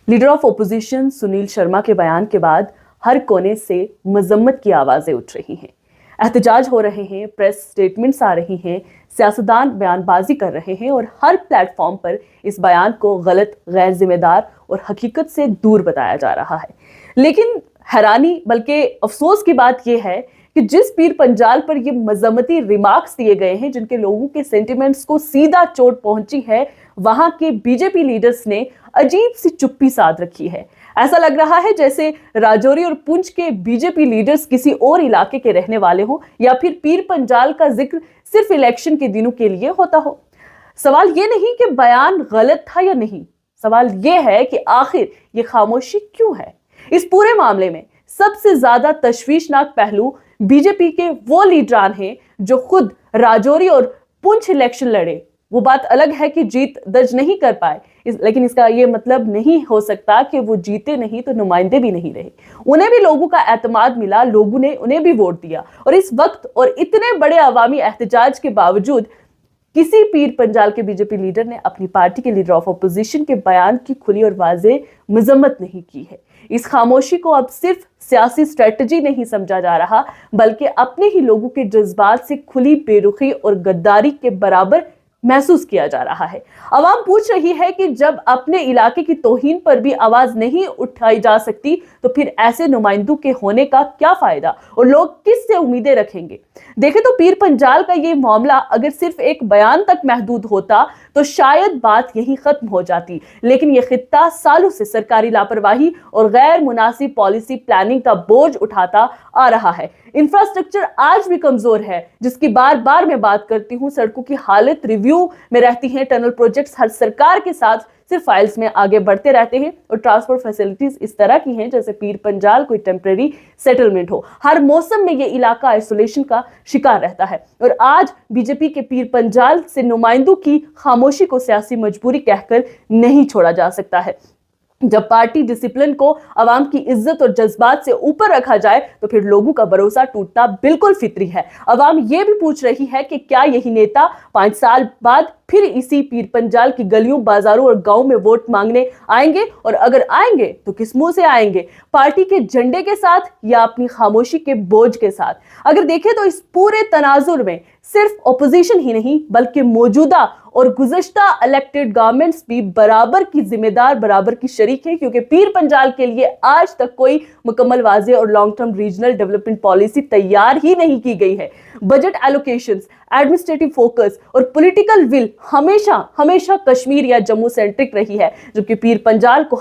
Leader of opposition Sunil Sharma के बयान के बाद हर कोने से मजम्मत की आवाजें उठ रही हैं। एहतजाज हो रहे हैं, प्रेस स्टेटमेंट्स आ रही हैं, सियासतदान बयानबाजी कर रहे हैं और हर प्लेटफॉर्म पर इस बयान को गलत, गैर जिम्मेदार और हकीकत से दूर बताया जा रहा है। लेकिन हैरानी बल्कि अफसोस की बात यह है कि जिस पीर पंजाल पर ये मजम्मती रिमार्क्स दिए गए हैं, जिनके लोगों के सेंटिमेंट्स को सीधा चोट पहुंची है, वहां के बीजेपी लीडर्स ने अजीब सी चुप्पी साध रखी है। ऐसा लग रहा है जैसे राजौरी और पुंछ के बीजेपी लीडर्स किसी और इलाके के रहने वाले हों या फिर पीर पंजाल का जिक्र सिर्फ इलेक्शन के दिनों के लिए होता हो। सवाल ये नहीं कि बयान गलत था या नहीं, सवाल ये है कि आखिर ये खामोशी क्यों है। इस पूरे मामले में सबसे ज्यादा तशवीशनाक पहलू बीजेपी के वो लीडरान हैं जो खुद राजौरी और पुंछ इलेक्शन लड़े। वो बात अलग है कि जीत दर्ज नहीं कर पाए, लेकिन इसका ये मतलब नहीं हो सकता कि वो जीते नहीं तो नुमाइंदे भी नहीं रहे। उन्हें भी लोगों का एतमाद मिला, लोगों ने उन्हें भी वोट दिया और इस वक्त और इतने बड़े अवामी एहतजाज के बावजूद किसी पीर पंजाल के बीजेपी लीडर ने अपनी पार्टी के लीडर ऑफ अपोजिशन के बयान की खुली और वाज़ेह मजम्मत नहीं की है। इस खामोशी को अब सिर्फ सियासी स्ट्रेटजी नहीं समझा जा रहा, बल्कि अपने ही लोगों के जज्बात से खुली बेरुखी और गद्दारी के बराबर महसूस किया जा रहा है। अवाम पूछ रही है कि जब अपने इलाके की तौहीन पर भी आवाज नहीं उठाई जा सकती तो फिर ऐसे नुमाइंदों के होने का क्या फायदा और लोग किस से उम्मीदें रखेंगे। देखें तो पीर पंजाल का ये मामला अगर सिर्फ एक बयान तक महदूद होता तो शायद बात यही खत्म हो जाती, लेकिन ये खित्ता सालों से सरकारी लापरवाही और गैर मुनासिब पॉलिसी प्लानिंग का बोझ उठाता आ रहा है। इंफ्रास्ट्रक्चर आज भी कमजोर है, जिसकी बार बार मैं बात करती हूँ। सड़कों की हालत रिव्यू में रहती है, टनल प्रोजेक्ट्स हर सरकार के साथ सिर्फ फाइल्स में आगे बढ़ते रहते हैं और ट्रांसपोर्ट फैसिलिटीज इस तरह की हैं जैसे पीर पंजाल कोई टेम्परेरी सेटलमेंट हो। हर मौसम में ये इलाका आइसोलेशन का शिकार रहता है और आज बीजेपी के पीर पंजाल से नुमाइंदों की खामोशी को सियासी मजबूरी कहकर नहीं छोड़ा जा सकता है। जब पार्टी डिसिप्लिन को आवाम की इज्जत और जज्बात से ऊपर रखा जाए तो फिर लोगों का भरोसा टूटना बिल्कुल फितरी है। आवाम ये भी पूछ रही है कि क्या यही नेता 5 साल बाद फिर इसी पीर पंजाल की गलियों, बाजारों और गांव में वोट मांगने आएंगे, और अगर आएंगे तो किस मुंह से आएंगे, पार्टी के झंडे के साथ या अपनी खामोशी के बोझ के साथ। अगर देखें तो इस पूरे तनाजुर में सिर्फ ओपोजिशन ही नहीं बल्कि मौजूदा और गुज़श्ता इलेक्टेड गवर्नमेंट्स भी बराबर की जिम्मेदार, बराबर की शरीक है, क्योंकि पीर पंजाल के लिए आज तक कोई मुकम्मल वाज़ेह और long term regional development policy तैयार ही नहीं की गई है। बजट एलोकेशंस, एडमिनिस्ट्रेटिव फोकस और पॉलिटिकल विल हमेशा कश्मीर या जम्मू सेंट्रिक रही है, जबकि पीर पंजाल को